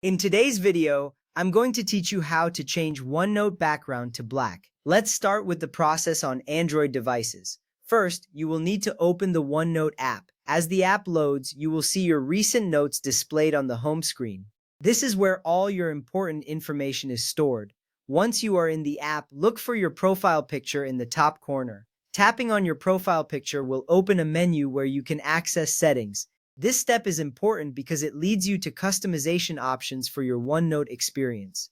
In today's video, I'm going to teach you how to change OneNote background to black. Let's start with the process on Android devices. First, you will need to open the OneNote app. As the app loads, you will see your recent notes displayed on the home screen. This is where all your important information is stored. Once you are in the app, look for your profile picture in the top corner. Tapping on your profile picture will open a menu where you can access settings. This step is important because it leads you to customization options for your OneNote experience.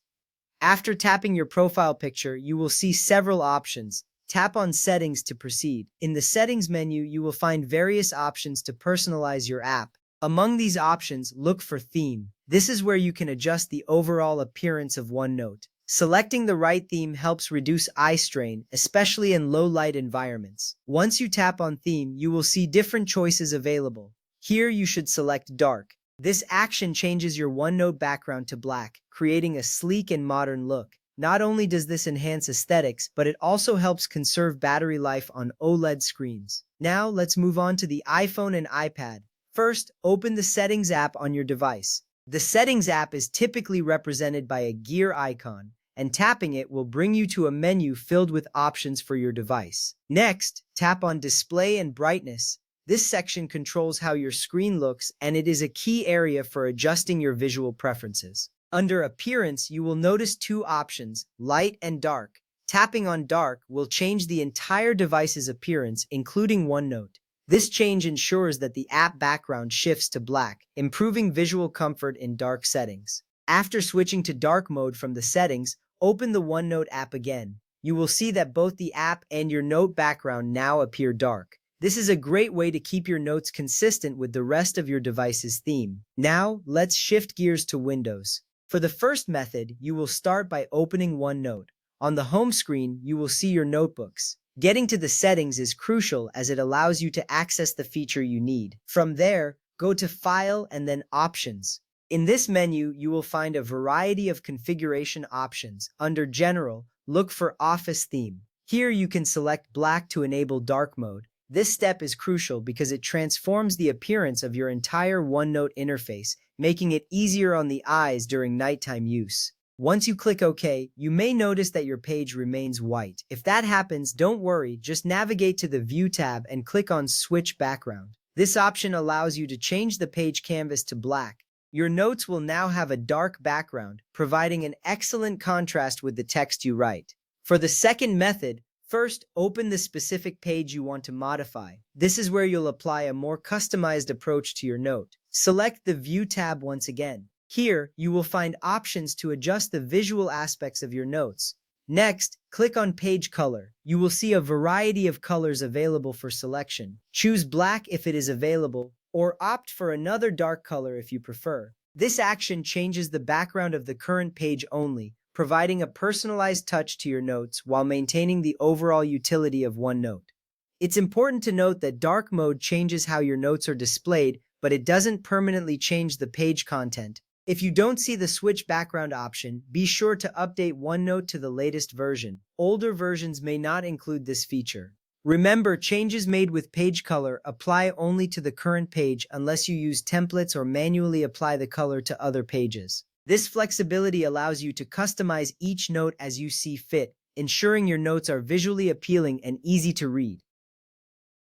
After tapping your profile picture, you will see several options. Tap on Settings to proceed. In the Settings menu, you will find various options to personalize your app. Among these options, look for Theme. This is where you can adjust the overall appearance of OneNote. Selecting the right theme helps reduce eye strain, especially in low-light environments. Once you tap on Theme, you will see different choices available. Here you should select Dark. This action changes your OneNote background to black, creating a sleek and modern look. Not only does this enhance aesthetics, but it also helps conserve battery life on OLED screens. Now let's move on to the iPhone and iPad. First, open the Settings app on your device. The Settings app is typically represented by a gear icon, and tapping it will bring you to a menu filled with options for your device. Next, tap on Display and Brightness. This section controls how your screen looks, and it is a key area for adjusting your visual preferences. Under Appearance, you will notice two options, Light and Dark. Tapping on Dark will change the entire device's appearance, including OneNote. This change ensures that the app background shifts to black, improving visual comfort in dark settings. After switching to dark mode from the settings, open the OneNote app again. You will see that both the app and your note background now appear dark. This is a great way to keep your notes consistent with the rest of your device's theme. Now, let's shift gears to Windows. For the first method, you will start by opening OneNote. On the home screen, you will see your notebooks. Getting to the settings is crucial as it allows you to access the feature you need. From there, go to File and then Options. In this menu, you will find a variety of configuration options. Under General, look for Office Theme. Here you can select black to enable dark mode. This step is crucial because it transforms the appearance of your entire OneNote interface, making it easier on the eyes during nighttime use. Once you click OK, you may notice that your page remains white. If that happens, don't worry, just navigate to the View tab and click on Switch Background. This option allows you to change the page canvas to black. Your notes will now have a dark background, providing an excellent contrast with the text you write. For the second method, first, open the specific page you want to modify. This is where you'll apply a more customized approach to your note. Select the View tab once again. Here, you will find options to adjust the visual aspects of your notes. Next, click on Page Color. You will see a variety of colors available for selection. Choose black if it is available, or opt for another dark color if you prefer. This action changes the background of the current page only, providing a personalized touch to your notes while maintaining the overall utility of OneNote. It's important to note that dark mode changes how your notes are displayed, but it doesn't permanently change the page content. If you don't see the switch background option, be sure to update OneNote to the latest version. Older versions may not include this feature. Remember, changes made with page color apply only to the current page unless you use templates or manually apply the color to other pages. This flexibility allows you to customize each note as you see fit, ensuring your notes are visually appealing and easy to read.